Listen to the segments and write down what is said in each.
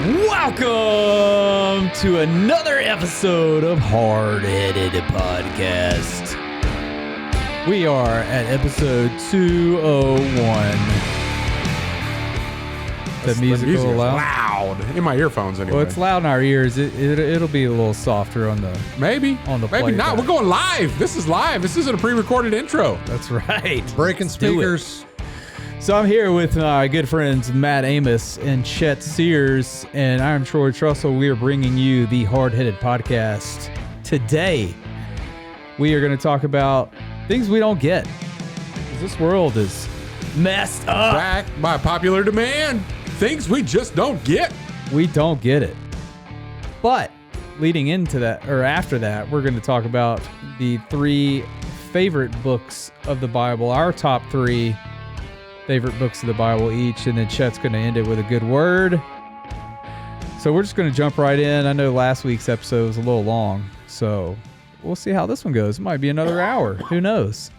Welcome to another episode of Hardheaded Podcast. We are at episode 201. The music is loud? Loud in my earphones anyway. Well, it's loud in our ears. It'll be a little softer on the maybe not. playback. We're going live. This is live. This isn't a pre-recorded intro. That's right. Breaking speakers. So I'm here with my good friends Matt Amos and Chet Sears, and I'm Troy Trussell. We are bringing you the Hardheaded Podcast. Today, we are going to talk about things we don't get. This world is messed up. Back by popular demand. Things we just don't get. We don't get it. But leading into that, or after that, we're going to talk about the three favorite books of the Bible, our top three favorite books of the Bible each, and then Chet's going to end it with a good word. So we're just going to jump right in. I know last week's episode was a little long, so we'll see how this one goes. It might be another hour. Who knows?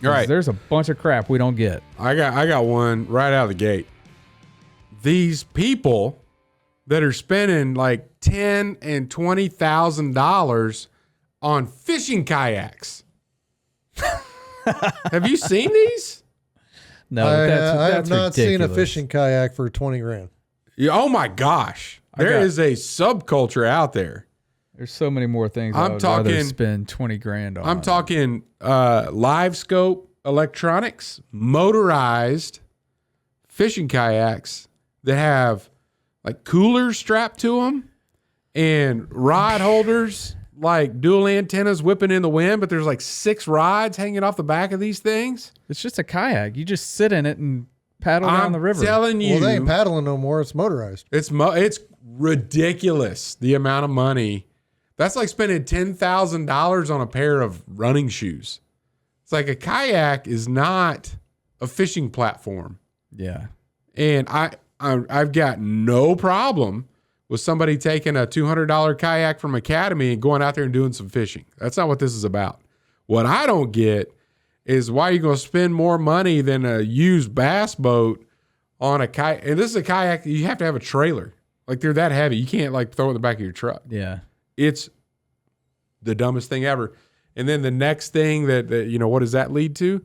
All right. There's a bunch of crap we don't get. I got one right out of the gate. These people that are spending like $10,000 and $20,000 on fishing kayaks. Have you seen these? No, I that's have not seen a ridiculous. fishing kayak for 20 grand. Yeah, oh my gosh. There is a subculture out there. There's so many more things I'm I would rather talking- spend 20 grand on. I'm talking live scope electronics, motorized fishing kayaks that have like coolers strapped to them and rod holders, like dual antennas whipping in the wind, but there's like 6 rods hanging off the back of these things. It's just a kayak. You just sit in it and paddle down the river. I'm telling you, Well, they ain't paddling no more. It's motorized. it's ridiculous the amount of money. That's like spending $10,000 on a pair of running shoes. It's like a kayak is not a fishing platform. Yeah. And I've got no problem with somebody taking a $200 kayak from Academy and going out there and doing some fishing. That's not what this is about. What I don't get is why you're going to spend more money than a used bass boat on a kayak. And this is a kayak, you have to have a trailer. Like they're that heavy. You can't like throw it in the back of your truck. Yeah. It's the dumbest thing ever. And then the next thing that what does that lead to?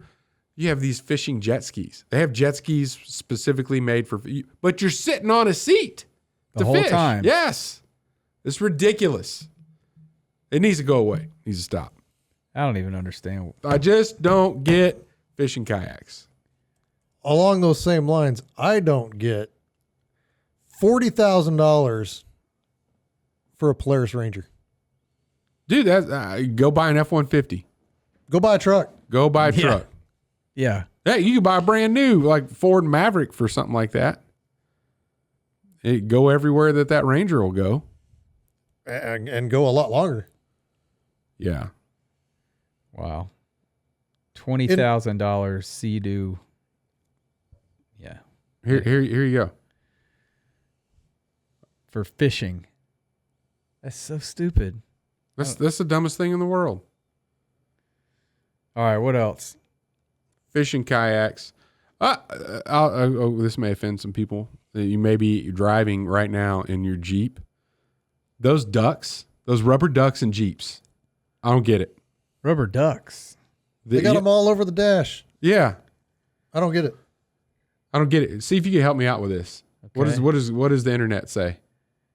You have these fishing jet skis. They have jet skis specifically made for, but you're sitting on a seat The whole fish. time. Yes. It's ridiculous. It needs to go away. It needs to stop. I don't even understand. I just don't get fishing kayaks. Along those same lines, I don't get $40,000 for a Polaris Ranger. Dude, go buy an F-150. Go buy a truck. Go buy a Yeah. truck. Yeah. Hey, you can buy a brand new like Ford Maverick for something like that. It go everywhere that Ranger will go. And go a lot longer. Yeah. Wow. $20,000 Sea-Doo. Yeah. Here you go. For fishing. That's so stupid. That's the dumbest thing in the world. All right. What else? Fishing kayaks. This may offend some people. You may be driving right now in your Jeep. Those ducks, those rubber ducks and Jeeps. I don't get it. Rubber ducks. They got them all over the dash. Yeah. I don't get it. I don't get it. See if you can help me out with this. Okay. What does the internet say?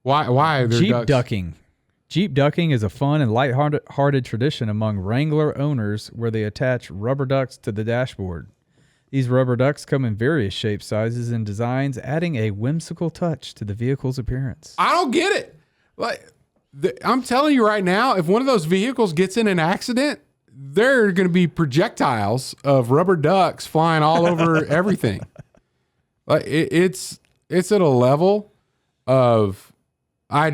Why are there Jeep ducks? ducking. Jeep ducking is a fun and light-hearted tradition among Wrangler owners where they attach rubber ducks to the dashboard. These rubber ducks come in various shapes, sizes, and designs, adding a whimsical touch to the vehicle's appearance. I don't get it. Like I'm telling you right now, if one of those vehicles gets in an accident, there are going to be projectiles of rubber ducks flying all over everything. Like it's at a level of I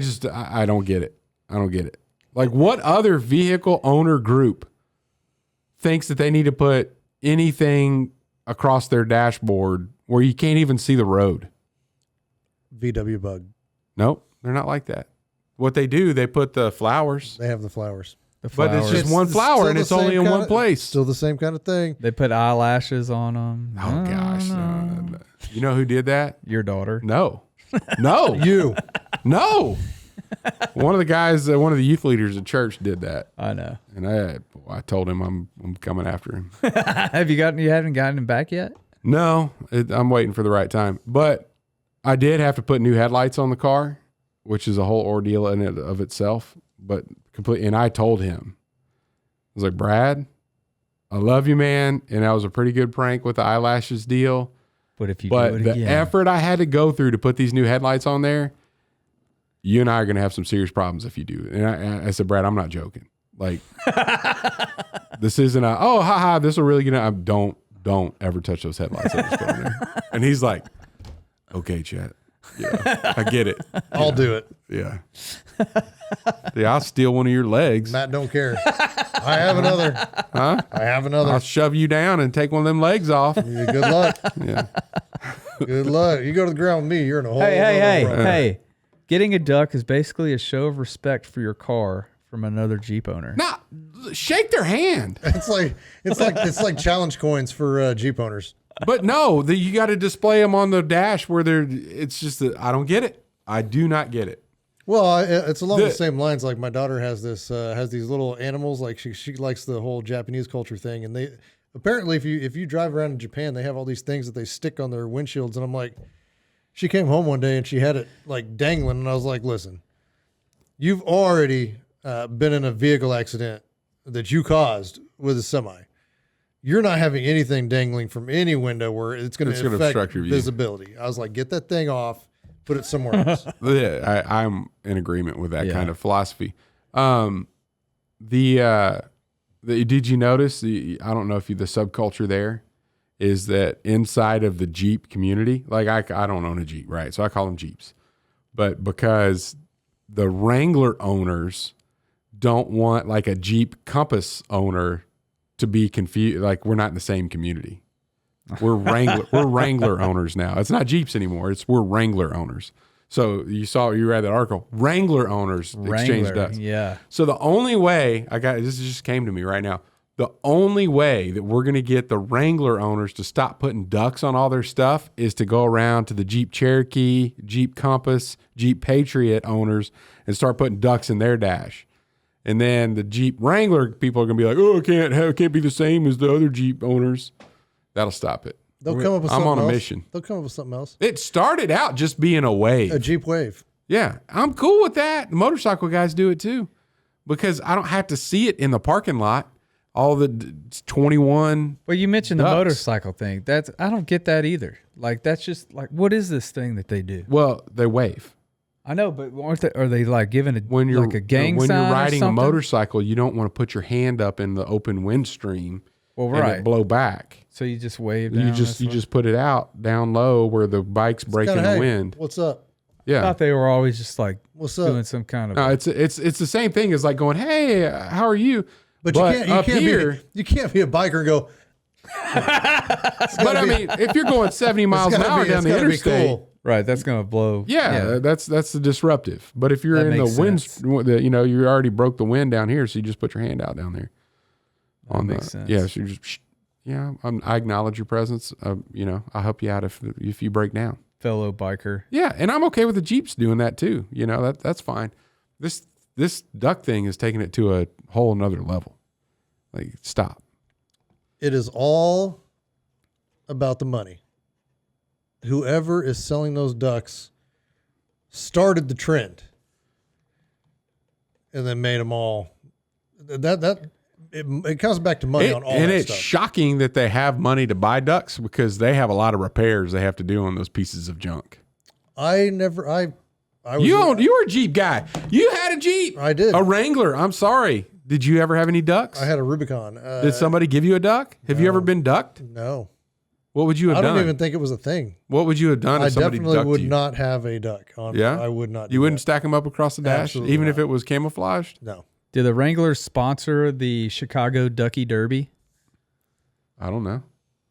don't get it. I don't get it. Like what other vehicle owner group thinks that they need to put anything across their dashboard where you can't even see the road? VW Bug. Nope, they're not like that. What they do, they put the flowers. They have the flowers. The But flowers. it's just one flower still and the it's only same in kinda- one place. Still the same kind of thing. They put eyelashes on them. Oh gosh. You know who did that? Your daughter. No. No, You. no. One of the guys, one of the youth leaders at church did that. I know. And I told him I'm coming after him. You haven't gotten him back yet? No, I'm waiting for the right time. But I did have to put new headlights on the car, which is a whole ordeal in it of itself. But and I told him, I was like, Brad, I love you, man. And that was a pretty good prank with the eyelashes deal. But if you But do it the again, effort I had to go through to put these new headlights on there, you and I are going to have some serious problems if you do. And I said, Brad, I'm not joking. Like, this isn't this will really get don't ever touch those headlights. I just put on there. And he's like, okay, Chet. Yeah, I get it. I'll do it. Yeah. Yeah, I'll steal one of your legs. Matt don't care. I have another. Huh? I have another. I'll shove you down and take one of them legs off. Yeah, good luck. Yeah. Good luck. You go to the ground with me, you're in a whole Hey. Getting a duck is basically a show of respect for your car from another Jeep owner. Nah, shake their hand. It's like challenge coins for Jeep owners. But no, you got to display them on the dash where it's just that I don't get it. I do not get it. Well, it's along the same lines. Like my daughter has these little animals. Like she likes the whole Japanese culture thing, and they apparently if you drive around in Japan, they have all these things that they stick on their windshields. And I'm like, she came home one day and she had it like dangling, and I was like, listen, you've already been in a vehicle accident that you caused with a semi. You're not having anything dangling from any window where it's going to affect your visibility. I was like, get that thing off, put it somewhere else. Yeah, I'm in agreement with that kind of philosophy. Did you notice I don't know if the subculture there is that inside of the Jeep community, like I don't own a Jeep, right? So I call them Jeeps. But because the Wrangler owners don't want like a Jeep Compass owner to be confused, like we're not in the same community. We're Wrangler owners now. It's not Jeeps anymore. We're Wrangler owners. So you read that article. Wrangler owners exchange ducks. Yeah. So the only way this just came to me right now. The only way that we're going to get the Wrangler owners to stop putting ducks on all their stuff is to go around to the Jeep Cherokee, Jeep Compass, Jeep Patriot owners and start putting ducks in their dash. And then the Jeep Wrangler people are going to be like, oh, it can't be the same as the other Jeep owners. That'll stop it. They'll come up with something else. I'm on a mission. They'll come up with something else. It started out just being a wave. A Jeep Wave. Yeah, I'm cool with that. The motorcycle guys do it too because I don't have to see it in the parking lot. All the 21. Well, you mentioned ducks. the motorcycle thing. I don't get that either. Like, that's just like, what is this thing that they do? Well, they wave. I know, but are they like giving when you're like a gang when sign you're riding or a something? motorcycle, you don't want to put your hand up in the open wind stream and it blow back. So you just wave down. You just put it out down low where the bike's breaking the wind. What's up? I thought they were always just like What's up? doing some kind of. No, it's the same thing as like going, hey, how are you? But you can't be a biker and go. But I mean, if you're going 70 miles an hour down the interstate, cool. Right, that's gonna blow. Yeah, that's the disruptive. But if you're in the wind, you already broke the wind down here, so you just put your hand out down there. That makes sense. Yeah, so you just I acknowledge your presence. I'll help you out if you break down. Fellow biker. Yeah, and I'm okay with the Jeeps doing that too. That's fine. This duck thing is taking it to a whole nother level. Like, stop. It is all about the money. Whoever is selling those ducks started the trend and then made them all it comes back to money on all and that it's stuff. shocking that they have money to buy ducks because they have a lot of repairs they have to do on those pieces of junk. You were a Jeep guy. You had a Jeep. I did. A Wrangler. I'm sorry. Did you ever have any ducks? I had a Rubicon. Did somebody give you a duck? Have you ever been ducked? No. What would you have done? I don't even think it was a thing. What would you have done if somebody ducked you? I definitely would not have a duck on. Yeah? I would not. You wouldn't stack them up across the dash, Absolutely even not. if it was camouflaged? No. Did the Wranglers sponsor the Chicago Ducky Derby? I don't know.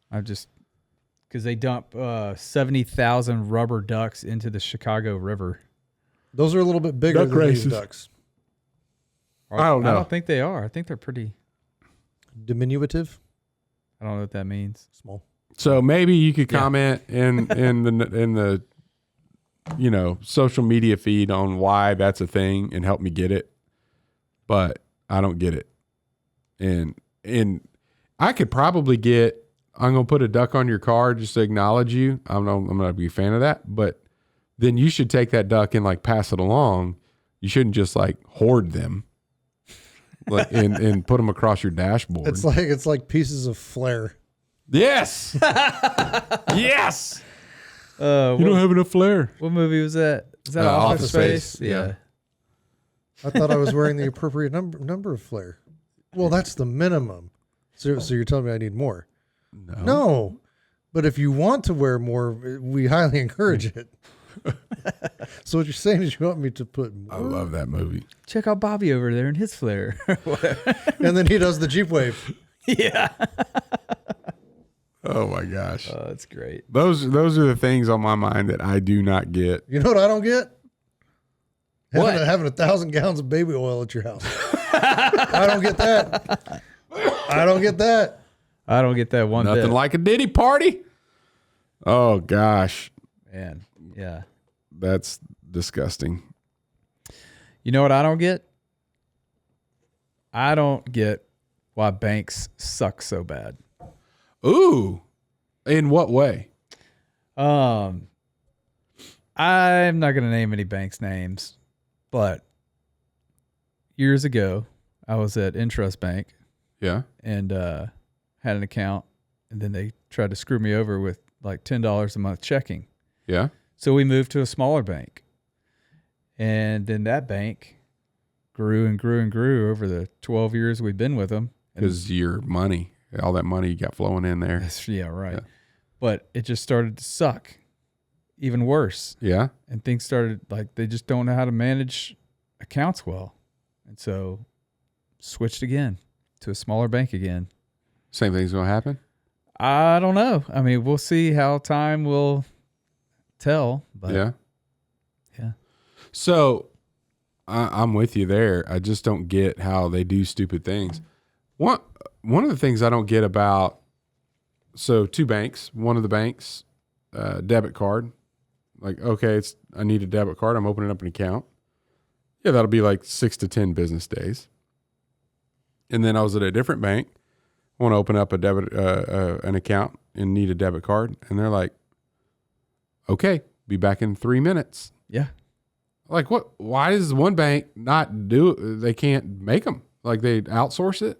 Because they dump 70,000 rubber ducks into the Chicago River. Those are a little bit bigger than these ducks. I don't know. I don't think they are. I think they're pretty Diminutive. I don't know what that means. Small. So maybe you could comment in the social media feed on why that's a thing and help me get it, but I don't get it. And I could probably get, I'm going to put a duck on your car just to acknowledge you. I'm not a big fan of that, but then you should take that duck and like pass it along. You shouldn't just like hoard them and put them across your dashboard. It's like pieces of flair. Yes. Yes. You What, don't have enough flair. what movie was that? Is that Office Office Space? Space, yeah. I thought I was wearing the appropriate number of flair. Well, that's the minimum. So you're telling me I need more? No. But if you want to wear more, we highly encourage it. So what you're saying is you want me to put more? I love that movie. Check out Bobby over there in his flare. And then he does the Jeep wave. Yeah. Oh my gosh. Oh, that's great. Those are the things on my mind that I do not get. You know what I don't get? What? Having 1,000 gallons of baby oil at your house. I don't get that. I don't get that. I don't get that one Nothing bit. like a Diddy party. Oh gosh. Man, yeah. That's disgusting. You know what I don't get? I don't get why banks suck so bad. Ooh. In what way? I'm not going to name any banks' names, but years ago, I was at Intrust Bank Yeah. and had an account, and then they tried to screw me over with like $10 a month checking. Yeah. So we moved to a smaller bank, and then that bank grew and grew and grew over the 12 years we've been with them. Because your money, all that money you got flowing in there. Yeah, right. Yeah. But it just started to suck even worse. Yeah. And things started like they just don't know how to manage accounts well. And so switched again to a smaller bank again. Same thing's going to happen. I don't know. I mean, we'll see how time will tell. But Yeah. Yeah. So I'm with you there. I just don't get how they do stupid things. One of the things I don't get about, so two banks, one of the banks, debit card, like, okay, I need a debit card. I'm opening up an account. Yeah, that'll be like 6 to 10 business days. And then I was at a different bank, want to open up an account and need a debit card. And they're like, okay, be back in 3 minutes. Yeah. Like what? Why does one bank not do it? They can't make them. Like they outsource it.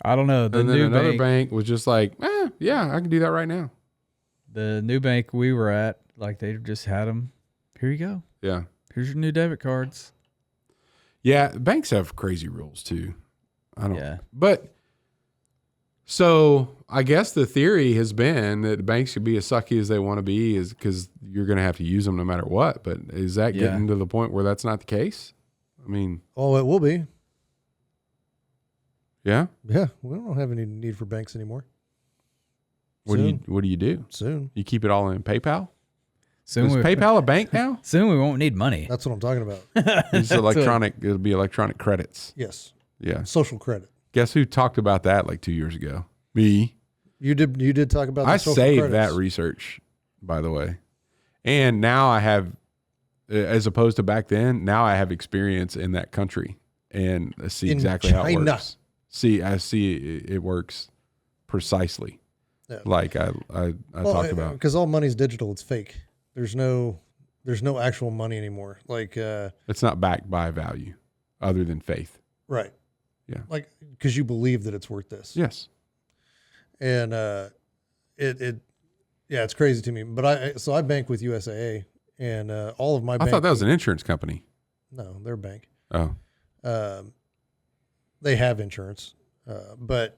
I don't know. The And then new another bank, bank was just like, yeah, I can do that right now. the new bank we were at, like they just had them. Here you go. Yeah. Here's your new debit cards. Yeah. Banks have crazy rules too. I don't, Yeah. but so I guess the theory has been that banks should be as sucky as they want to be is because you're going to have to use them no matter what. But is that Yeah. getting to the point where that's not the case? I mean, Oh, it will be. yeah. Yeah, we don't have any need for banks anymore. What do you do? Soon. You keep it all in PayPal? Soon Is PayPal a bank now? Soon we won't need money. That's what I'm talking about. It's electronic. It'll be electronic credits. Yes. Yeah. Social credit. Guess who talked about that like 2 years ago? Me. You did talk about the I social saved credits. that research, by the way. And now I have, as opposed to back then, now I have experience in that country and see In exactly how it China. works. I see it works precisely. Yeah. Like I talked about. Because all money's digital, it's fake. There's no actual money anymore. Like It's not backed by value other than faith. right. Yeah. Like because you believe that it's worth this. Yes. And it's crazy to me. But I bank with USAA and all of my I thought that was an insurance company. No, they're a bank. Oh. They have insurance, but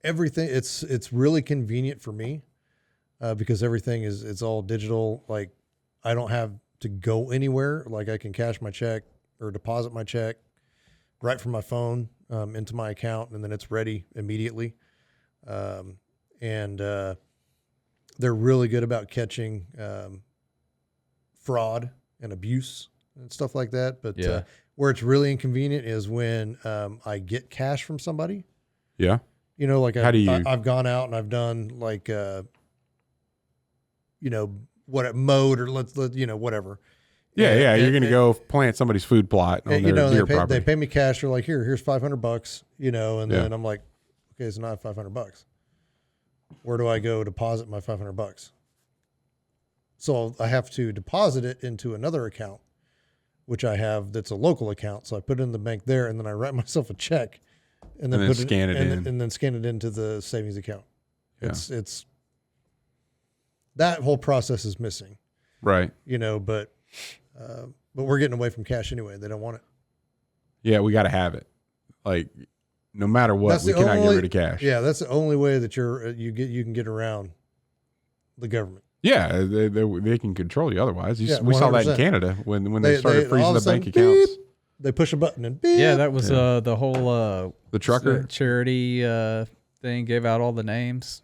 everything it's really convenient for me because everything it's all digital. Like I don't have to go anywhere. Like I can cash my check or deposit my check right from my phone into my account, and then it's ready immediately. And they're really good about catching fraud and abuse and stuff like that. But Yeah. where it's really inconvenient is when I get cash from somebody. Yeah. You know, like How do you- I've gone out and I've done like, mowed or let whatever. Yeah, you're going to go plant somebody's food plot on their deer property. They pay me cash. They're like, here's $500, and then I'm like, okay, it's not $500. Where do I go deposit my $500? So I have to deposit it into another account, which I have that's a local account. So I put it in the bank there, and then I write myself a check, and then scan it in, and then scan it into the savings account. Yeah. It's that whole process is missing, right? But we're getting away from cash anyway. They don't want it. Yeah, we got to have it. Like, no matter what, we cannot get rid of cash. Yeah, that's the only way that you can get around the government. Yeah, they can control you otherwise. We 100%. saw that in Canada when they started freezing the bank accounts. Beep, they push a button and beep. Yeah, that was the whole the trucker charity thing. Gave out all the names.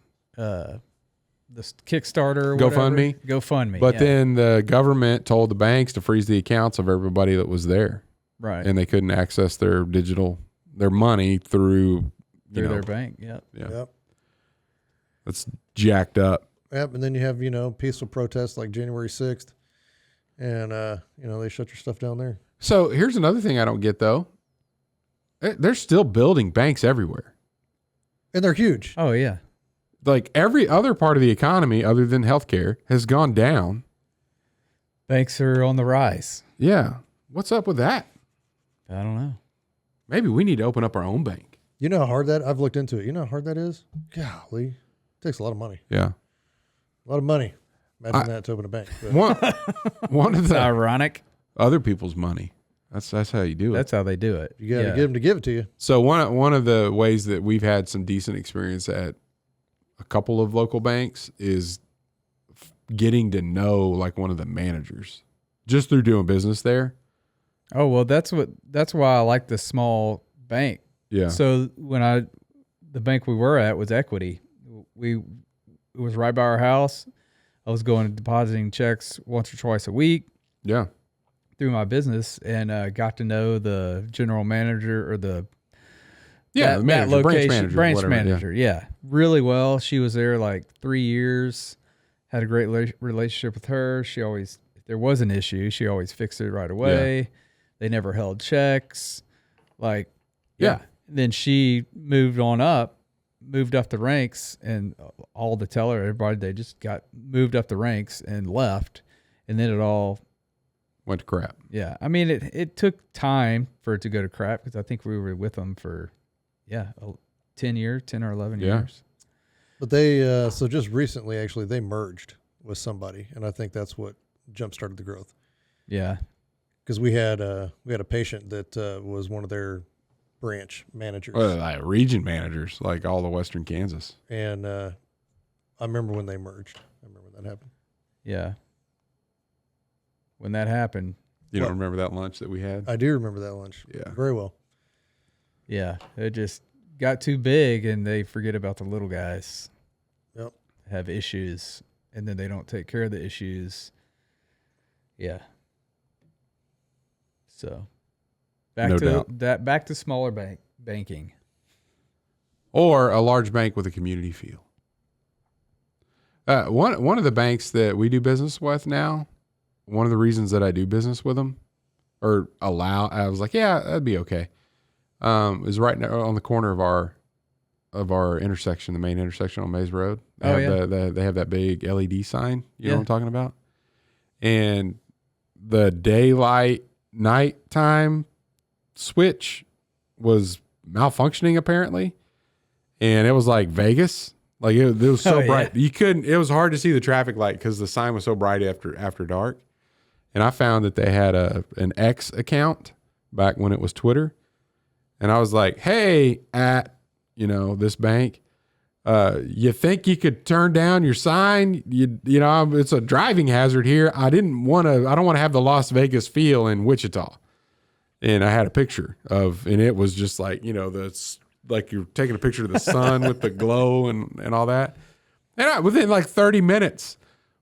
This Kickstarter, or GoFundMe. But then the government told the banks to freeze the accounts of everybody that was there. Right. And they couldn't access their money through their bank. Yep. Yeah. Yep. That's jacked up. Yep. And then you have, peaceful protests like January 6th. And, they shut your stuff down there. So here's another thing I don't get, though. They're still building banks everywhere. And they're huge. Oh, yeah. Like every other part of the economy other than healthcare has gone down. Banks are on the rise. Yeah. What's up with that? I don't know. Maybe we need to open up our own bank. You know how hard I've looked into it. You know how hard that is? Golly. It takes a lot of money. Yeah. A lot of money. Imagine that to open a bank. One of the ironic. Other people's money. That's how you do it. That's how they do it. You got to get them to give it to you. So one of the ways that we've had some decent experience at a couple of local banks is getting to know like one of the managers just through doing business there. Oh, well, that's why I like the small bank. Yeah. So the bank we were at was Equity. It was right by our house. I was going and depositing checks once or twice a week. Yeah. Through my business, and got to know the general manager or the manager, branch manager. Yeah, really well. She was there like 3 years. Had a great relationship with her. She always, if there was an issue, she always fixed it right away. Yeah. They never held checks. Then she moved up the ranks, and all the teller, everybody, they just got moved up the ranks and left, and then it all went to crap. Yeah, I mean, it took time for it to go to crap because I think we were with them for 10 or 11 years. But they so just recently actually they merged with somebody, and I think that's what jump started the growth. Yeah, because we had a patient that was one of their branch managers. Well, like region managers, like all of Western Kansas. And I remember when they merged. I remember when that happened. Yeah. When that happened. You don't remember that lunch that we had? I do remember that lunch. Yeah. Very well. Yeah. It just got too big and they forget about the little guys. Yep. Have issues and then they don't take care of the issues. Yeah. So back to smaller banking. Or a large bank with a community feel. One of the banks that we do business with now, one of the reasons that I do business with them I was like, yeah, that'd be okay. Is right now on the corner of our intersection, the main intersection on Mays Road. They have that big LED sign. You know what I'm talking about? And the daylight nighttime switch was malfunctioning apparently. And it was like Vegas. Like it was so bright. It was hard to see the traffic light because the sign was so bright after dark. And I found that they had an X account back when it was Twitter. And I was like, hey, at, this bank, you think you could turn down your sign? It's a driving hazard here. I don't want to have the Las Vegas feel in Wichita. And I had a picture and it was just like, like you're taking a picture of the sun with the glow and all that. And within like 30 minutes,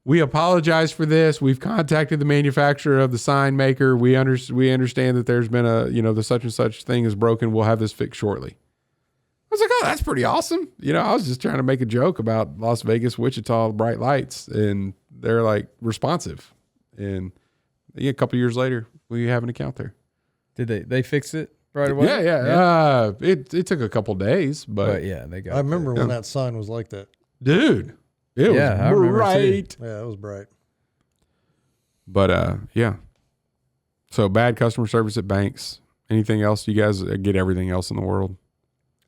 we apologize for this. We've contacted the manufacturer of the sign maker. We understand that there's been the such and such thing is broken. We'll have this fixed shortly. I was like, oh, that's pretty awesome. I was just trying to make a joke about Las Vegas, Wichita, bright lights. And they're like responsive. And a couple years later, we have an account there. Did they fix it right away? Yeah. It took a couple days, but yeah, they got. I remember when that sign was like that. dude, it I was remember bright. Yeah, it was bright. But yeah. So bad customer service at banks. Anything else? You guys get everything else in the world?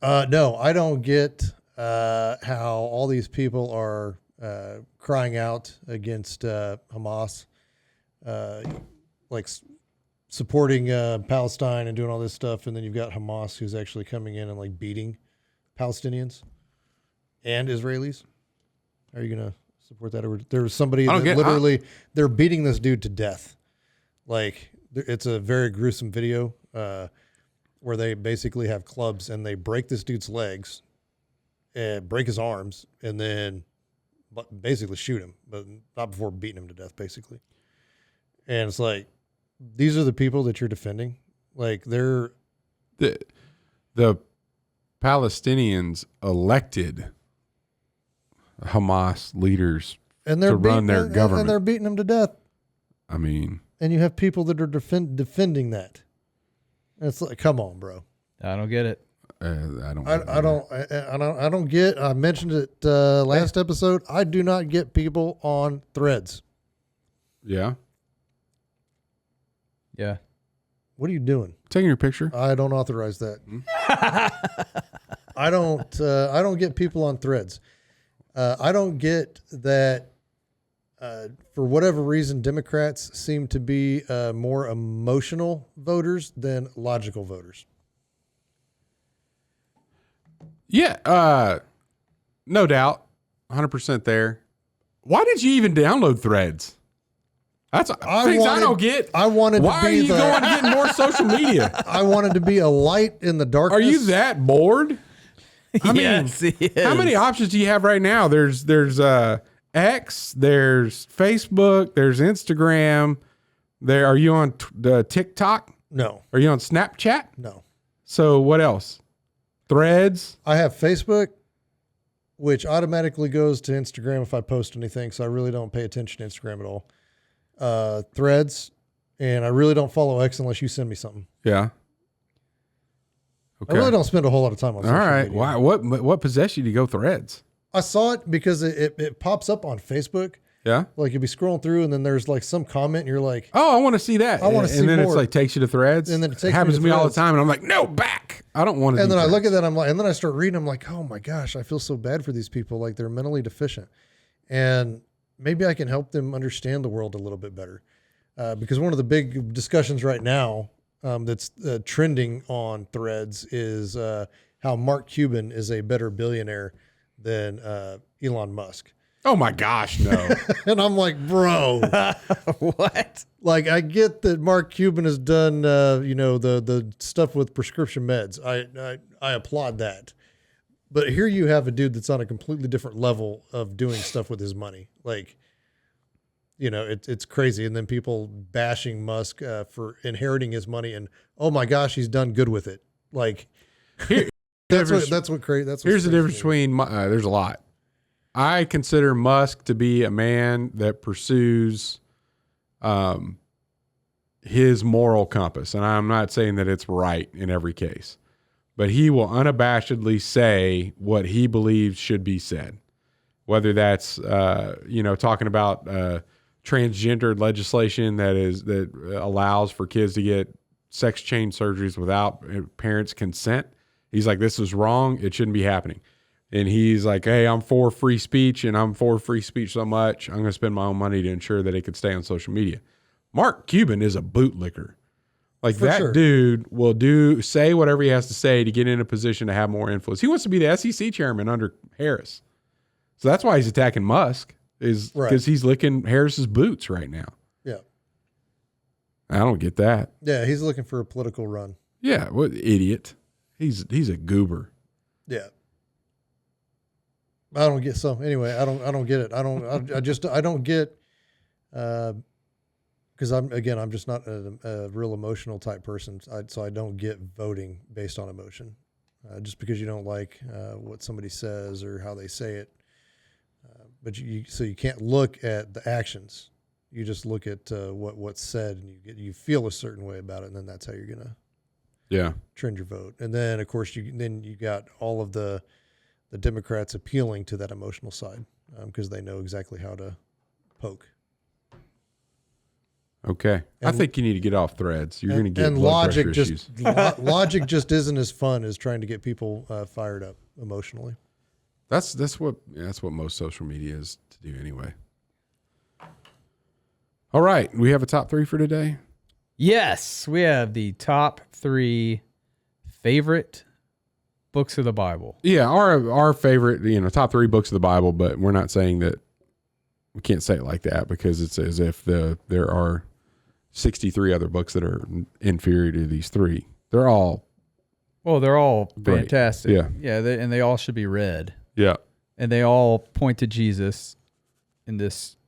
No, I don't get how all these people are crying out against Hamas, supporting Palestine and doing all this stuff, and then you've got Hamas who's actually coming in and like beating Palestinians and Israelis. Are you gonna support that? Or there was somebody that they're beating this dude to death. Like it's a very gruesome video where they basically have clubs and they break this dude's legs and break his arms and then basically shoot him, but not before beating him to death, basically. And it's like, these are the people that you're defending. Like they're the Palestinians elected Hamas leaders to run their government, and they're beating them to death. I mean, and you have people that are defending that. And it's like, come on, bro. I don't get it. I don't get. I mentioned it last episode. I do not get people on Threads. Yeah. Yeah. What are you doing? Taking your picture. I don't authorize that. I don't get people on Threads. I don't get that. For whatever reason, Democrats seem to be more emotional voters than logical voters. Yeah, no doubt, 100% there. Why did you even download Threads? That's things I don't get. I wanted Why to be are you going to get more social media? I wanted to be a light in the darkness. Are you that bored? I mean, Yes, he is. how many options do you have right now? There's X, there's Facebook, there's Instagram. Are you on TikTok? No. Are you on Snapchat? No. So what else? Threads? I have Facebook, which automatically goes to Instagram if I post anything, so I really don't pay attention to Instagram at all. Threads, and I really don't follow X unless you send me something. Yeah. Okay. I really don't spend a whole lot of time on social media. Why? What possessed you to go Threads? I saw it because it pops up on Facebook. Yeah. Like you'll be scrolling through and then there's like some comment and you're like, oh, I want to see that. I want to see more. And then more. it's like takes you to Threads. And then it takes it happens me to me all the Threads. time. And I'm like, no, back. I don't want to. And then I look at that. I'm like, and then I start reading. I'm like, oh my gosh, I feel so bad for these people. Like they're mentally deficient. And maybe I can help them understand the world a little bit better. Because one of the big discussions right now that's trending on Threads is how Mark Cuban is a better billionaire than Elon Musk. Oh my gosh, no. And I'm like, bro, What? like I get that Mark Cuban has done, the stuff with prescription meds. I applaud that. But here you have a dude that's on a completely different level of doing stuff with his money. Like, it's crazy. And then people bashing Musk for inheriting his money and, oh my gosh, he's done good with it. Like, that's what crazy. Here's the difference between, there's a lot. I consider Musk to be a man that pursues his moral compass. And I'm not saying that it's right in every case, but he will unabashedly say what he believes should be said. Whether that's, talking about transgendered legislation that allows for kids to get sex change surgeries without parents' consent. He's like, this is wrong. It shouldn't be happening. And he's like, hey, I'm for free speech and I'm for free speech so much. I'm going to spend my own money to ensure that it could stay on social media. Mark Cuban is a bootlicker. Like For that sure. dude will say whatever he has to say to get in a position to have more influence. He wants to be the SEC chairman under Harris. So that's why he's attacking Musk is because he's licking Harris's boots right now. Yeah. I don't get that. Yeah. He's looking for a political run. Yeah. What idiot. He's a goober. Yeah. I don't get anyway, I don't get it. I don't get, cause I'm just not a real emotional type person. So I don't get voting based on emotion. Just because you don't like, what somebody says or how they say it. but you can't look at the actions. You just look at what's said, and you feel a certain way about it, and then that's how you're gonna trend your vote. And then of course you got all of the Democrats appealing to that emotional side because they know exactly how to poke. Okay, I think you need to get off Threads. You're going to get and blood logic pressure just issues. logic just isn't as fun as trying to get people fired up emotionally. That's what most social media is to do anyway. All right, we have a top 3 for today. Yes, we have the top 3 favorite books of the Bible. Yeah, our favorite, top 3 books of the Bible, but we're not saying that. We can't say it like that because it's as if there are 63 other books that are inferior to these 3. They're all great. Fantastic. Yeah. And they all should be read. Yeah. And they all point to Jesus in this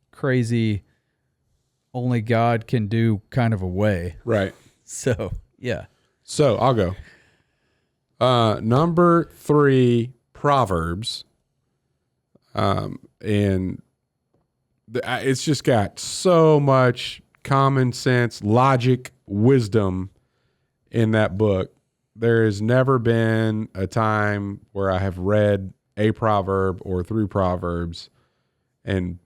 crazy, only God can do kind of a way. Right. So, yeah. So I'll go. Number 3, Proverbs. And it's just got so much common sense, logic, wisdom in that book. There has never been a time where I have read a proverb or through Proverbs and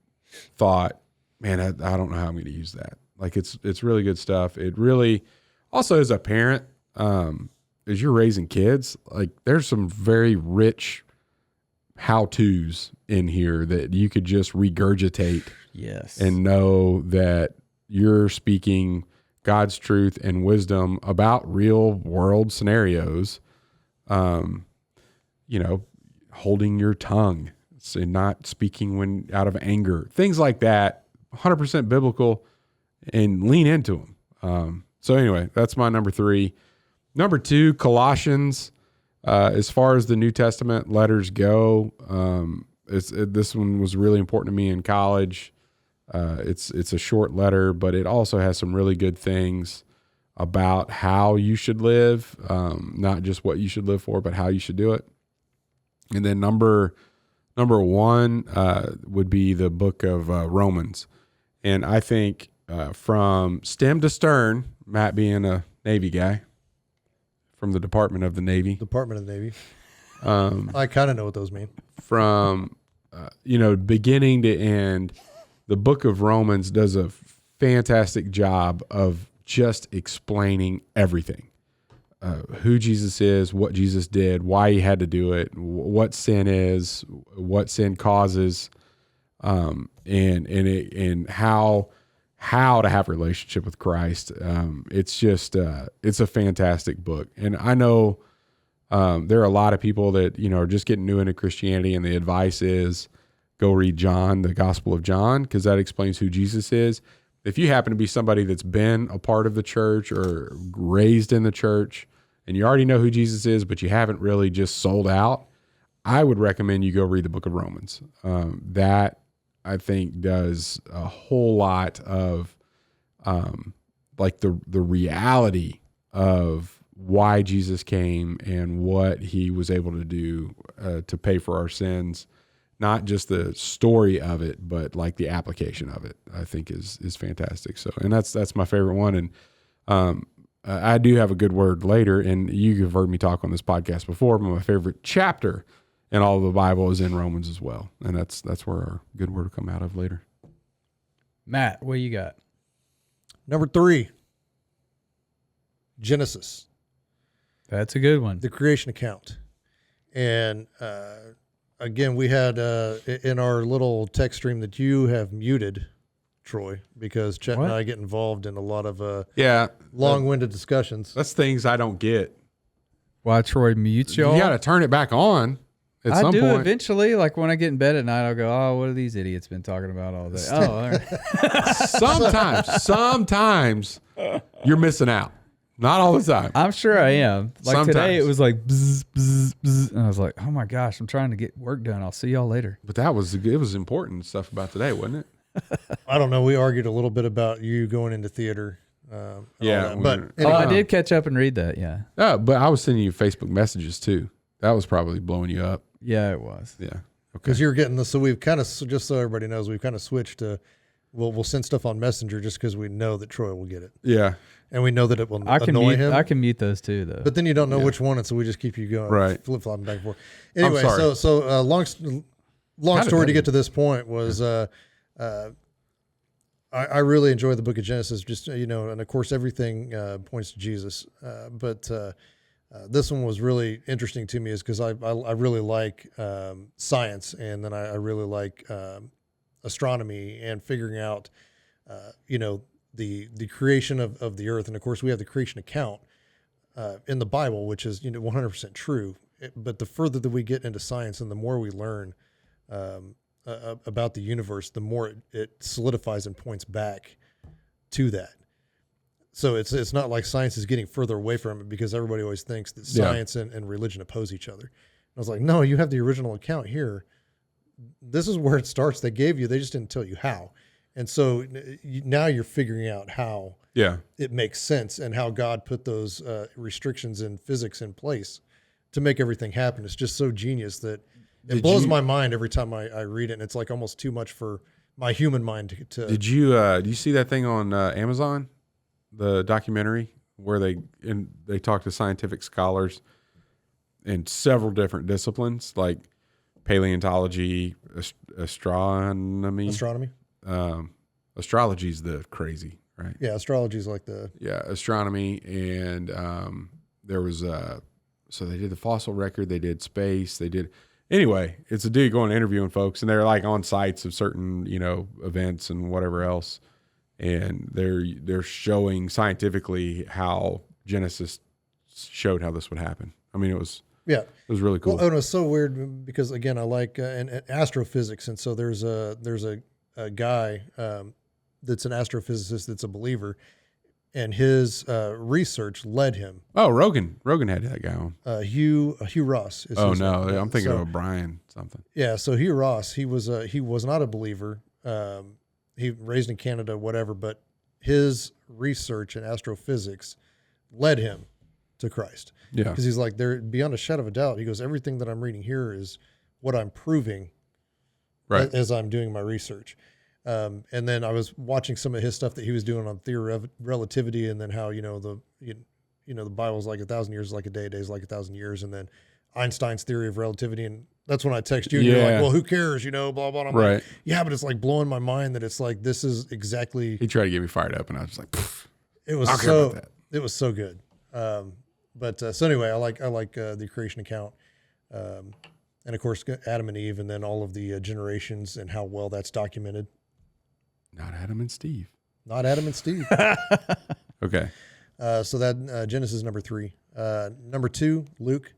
thought, man, I don't know how I'm going to use that. Like it's really good stuff. It really also, as a parent, as you're raising kids, like there's some very rich how-tos in here that you could just regurgitate. Yes. And know that you're speaking God's truth and wisdom about real world scenarios. Holding your tongue and not speaking when out of anger, things like that, 100% biblical, and lean into them. So anyway, that's my number 3. Number 2, Colossians. As far as the New Testament letters go, this one was really important to me in college. It's a short letter, but it also has some really good things about how you should live, not just what you should live for, but how you should do it. And then number 1 would be the book of Romans. And I think from stem to stern, Matt being a Navy guy, from the Department of the Navy. I kind of know what those mean. From, beginning to end, the book of Romans does a fantastic job of just explaining everything. Who Jesus is, what Jesus did, why he had to do it, what sin is, what sin causes, and how to have a relationship with Christ. It's just it's a fantastic book, and I know there are a lot of people that are just getting new into Christianity, and the advice is go read John, the Gospel of John, because that explains who Jesus is. If you happen to be somebody that's been a part of the church or raised in the church, and you already know who Jesus is, but you haven't really just sold out, I would recommend you go read the book of Romans. That I think does a whole lot of like the reality of why Jesus came and what he was able to do to pay for our sins. Not just the story of it, but like the application of it, I think is fantastic. So, and that's my favorite one. And I do have a good word later, and you've heard me talk on this podcast before, but my favorite chapter in all of the Bible is in Romans as well. And that's where our good word will come out of later. Matt, what you got? Number 3, Genesis. That's a good one. The creation account. And again, we had in our little text stream that you have muted, Troy, because Chet and I get involved in a lot of long-winded discussions. That's things I don't get. Why Troy mutes y'all? You got to turn it back on at some do point. Eventually. Like when I get in bed at night, I'll go, oh, what have these idiots been talking about all day? Oh, all right. Sometimes you're missing out. Not all the time. I'm sure I am. Like Sometimes. Today, it was like bzz, bzz, bzz, and I was like, "Oh my gosh, I'm trying to get work done. I'll see y'all later." But it was important stuff about today, wasn't it? I don't know. We argued a little bit about you going into theater. Yeah, but anyway. I did catch up and read that. Yeah. But I was sending you Facebook messages too. That was probably blowing you up. Yeah, it was. Yeah. Because you're getting so we've kind of, just so everybody knows, we've kind of switched to, we'll send stuff on Messenger just because we know that Troy will get it. Yeah. And we know that it will annoy him. I can mute those too, though. But then you don't know which one, and so we just keep you going, right? Flip flopping back and forth. Anyway, I'm sorry. so long story to get to this point was, I really enjoy the Book of Genesis. Just and of course everything points to Jesus. But this one was really interesting to me, is because I really like science, and then I really like astronomy and figuring out, the creation of the earth. And of course we have the creation account in the Bible, which is 100% true. But the further that we get into science and the more we learn about the universe, the more it solidifies and points back to that. So it's not like science is getting further away from it, because everybody always thinks that science and religion oppose each other. And I was like, no, you have the original account here. This is where it starts. They just didn't tell you how. And so now you're figuring out how it makes sense, and how God put those restrictions in physics in place to make everything happen. It's just so genius that it blows my mind every time I read it. And it's like almost too much for my human mind to. Did you see that thing on Amazon, the documentary where they talk to scientific scholars in several different disciplines, like paleontology, astronomy. Astrology's the crazy, right? Yeah, astrology's like astronomy, and there was so they did the fossil record, they did space, anyway, it's a dude going interviewing folks, and they're like on sites of certain events and whatever else, and they're showing scientifically how Genesis showed how this would happen. I mean, it was really cool. Well, and it was so weird because, again, I like and astrophysics, and so there's a guy that's an astrophysicist that's a believer, and his research led him. Oh, Rogan had that guy on. Hugh Ross. Is his name. I'm thinking of Brian something. Yeah, so Hugh Ross, he was not a believer. He raised in Canada, whatever, but his research in astrophysics led him to Christ. Yeah, because he's like, there, beyond a shadow of a doubt, he goes, everything that I'm reading here is what I'm proving, right, as I'm doing my research. And then I was watching some of his stuff that he was doing on theory of relativity, and then how the Bible's like 1,000 years is like a day is like 1,000 years, and then Einstein's theory of relativity, and that's when I text you, and you're like, well, who cares, blah blah. And I'm like, yeah, but it's like blowing my mind that it's like this is exactly. He tried to get me fired up, and I was just like, it was so good. So anyway, I like the creation account, and of course Adam and Eve, and then all of the generations and how well that's documented. Not Adam and Steve. Okay. So that Genesis number 3. Number 2, Luke,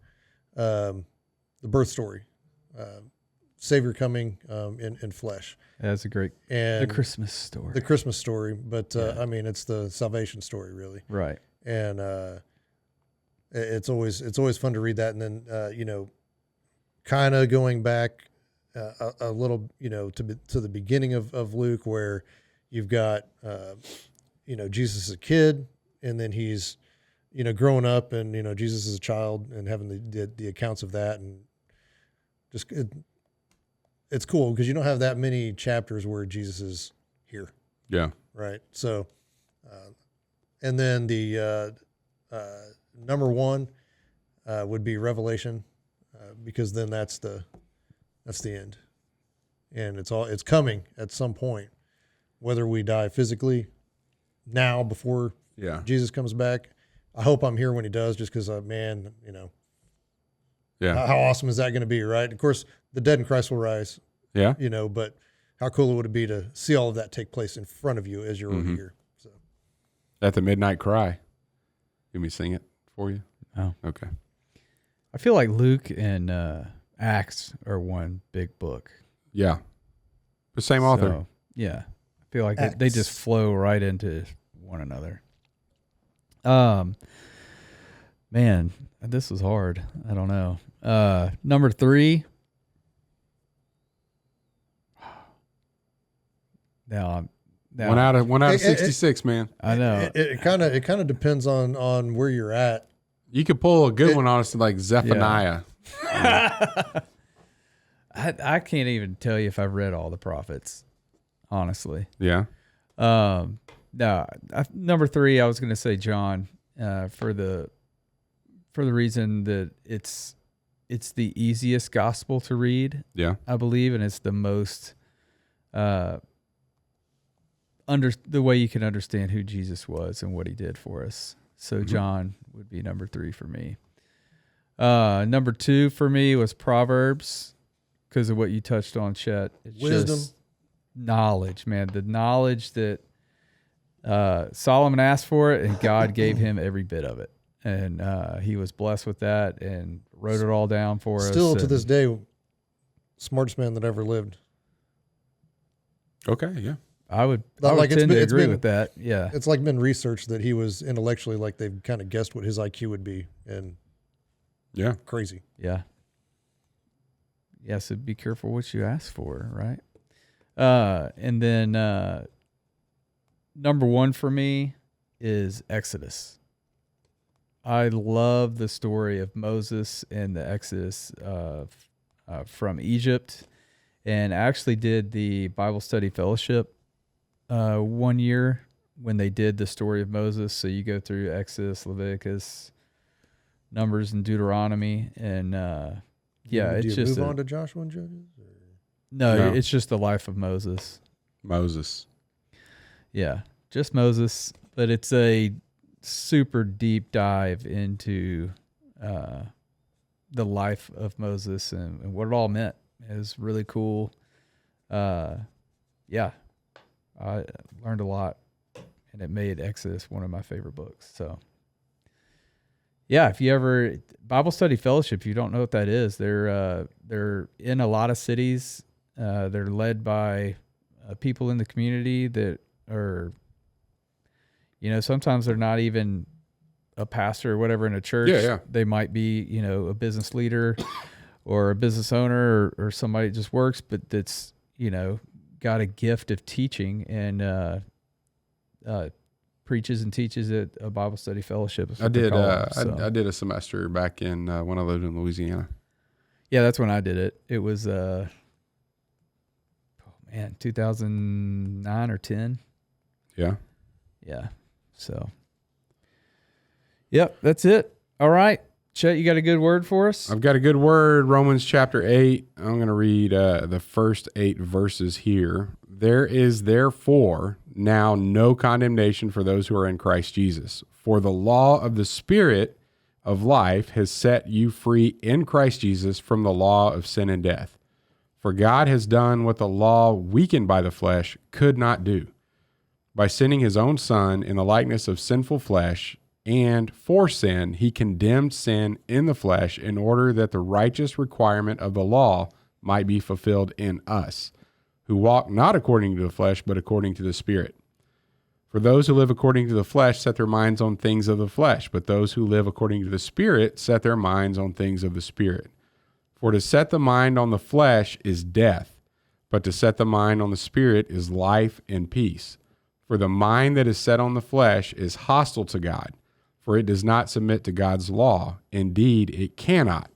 the birth story, Savior coming in flesh. That's a great, and the Christmas story. But I mean, it's the salvation story, really. Right. And it's always fun to read that, and then kind of going back a little, to the beginning of Luke, where you've got Jesus as a kid, and then he's growing up, and Jesus as a child, and having the accounts of that, and just it's cool because you don't have that many chapters where Jesus is here. Yeah. Right. So, and then the number 1 would be Revelation, because then that's the end, and it's coming at some point, whether we die physically now before Jesus comes back. I hope I'm here when he does, just because man, how awesome is that going to be, right? Of course, the dead in Christ will rise. Yeah. But how cool would it be to see all of that take place in front of you as you're over here? So, at the midnight cry. Let me sing it for you. Oh, okay. I feel like Luke and Acts are one big book. Yeah. The same author. So, yeah. I feel like they just flow right into one another. Man, this was hard. I don't know. Number 3. Now, one out of 66, man. I know. It kind of depends on where you're at. You could pull a good one on us, like Zephaniah. I can't even tell you if I've read all the prophets, honestly. Yeah. No, number 3, I was going to say John, for the reason that it's the easiest gospel to read. Yeah. I believe, and it's the most the way you can understand who Jesus was and what he did for us. So John would be number 3 for me. Number 2 for me was Proverbs, because of what you touched on, Chet. It's Wisdom. just knowledge, man. The knowledge that Solomon asked for it, and God gave him every bit of it. And he was blessed with that and wrote it all down for us. Still to this day, smartest man that ever lived. Okay. Yeah. I would Like, tend to it's agree been- with that. Yeah. It's like been researched that he was intellectually, like they've kind of guessed what his IQ would be, and Yeah. crazy. Yeah. Yeah, so be careful what you ask for, right? And then number 1 for me is Exodus. I love the story of Moses and the Exodus from Egypt, and I actually did the Bible study fellowship one year when they did the story of Moses. So you go through Exodus, Leviticus, Numbers, and Deuteronomy, and Do you just move on to Joshua and Judges? no, it's just the life of Moses. Moses. Yeah, just Moses, but it's a super deep dive into the life of Moses and what it all meant. It was really cool. Yeah, I learned a lot, and it made Exodus one of my favorite books. So, yeah, if you ever Bible Study Fellowship, if you don't know what that is, they're in a lot of cities. They're led by people in the community that are, sometimes they're not even a pastor or whatever in a church. Yeah. They might be, a business leader or a business owner or somebody that just works, but that's, got a gift of teaching and preaches and teaches at a Bible study fellowship. I did a semester back in when I lived in Louisiana. Yeah, that's when I did it. It was 2009 or 10. Yeah. Yeah. So, yep, that's it. All right. Chet, you got a good word for us? I've got a good word. Romans chapter 8. I'm going to read the first 8 verses here. There is therefore now no condemnation for those who are in Christ Jesus. For the law of the Spirit of life has set you free in Christ Jesus from the law of sin and death. For God has done what the law, weakened by the flesh, could not do. By sending his own Son in the likeness of sinful flesh, and for sin, he condemned sin in the flesh in order that the righteous requirement of the law might be fulfilled in us, who walk not according to the flesh, but according to the Spirit. For those who live according to the flesh set their minds on things of the flesh, but those who live according to the Spirit set their minds on things of the Spirit. For to set the mind on the flesh is death, but to set the mind on the Spirit is life and peace. For the mind that is set on the flesh is hostile to God, for it does not submit to God's law. Indeed, it cannot.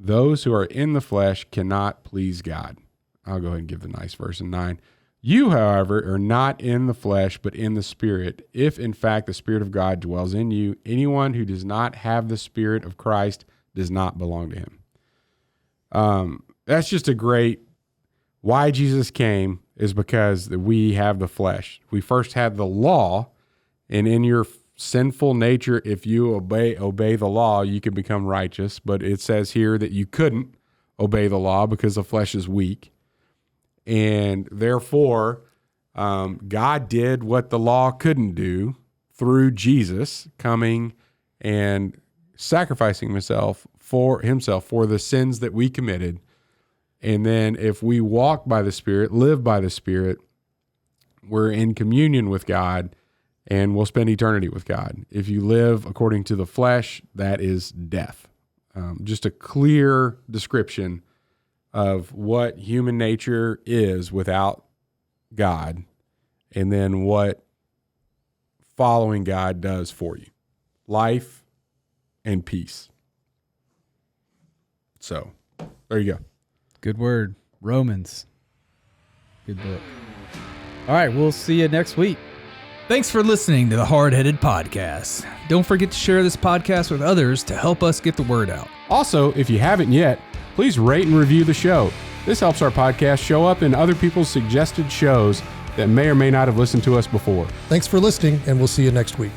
Those who are in the flesh cannot please God. I'll go ahead and give the nice verse in 9. You, however, are not in the flesh, but in the Spirit, if in fact the Spirit of God dwells in you. Anyone who does not have the Spirit of Christ does not belong to him. That's just a great, why Jesus came is because we have the flesh. We first had the law, and in your sinful nature, if you obey the law, you can become righteous. But it says here that you couldn't obey the law because the flesh is weak. And therefore, God did what the law couldn't do through Jesus coming and sacrificing himself for the sins that we committed. And then if we walk by the Spirit, live by the Spirit, we're in communion with God and we'll spend eternity with God. If you live according to the flesh, that is death. Just a clear description of what human nature is without God, and then what following God does for you. Life and peace. So, there you go. Good word. Romans. Good book. All right, we'll see you next week. Thanks for listening to the Hardheaded Podcast. Don't forget to share this podcast with others to help us get the word out. Also, if you haven't yet, please rate and review the show. This helps our podcast show up in other people's suggested shows that may or may not have listened to us before. Thanks for listening, and we'll see you next week.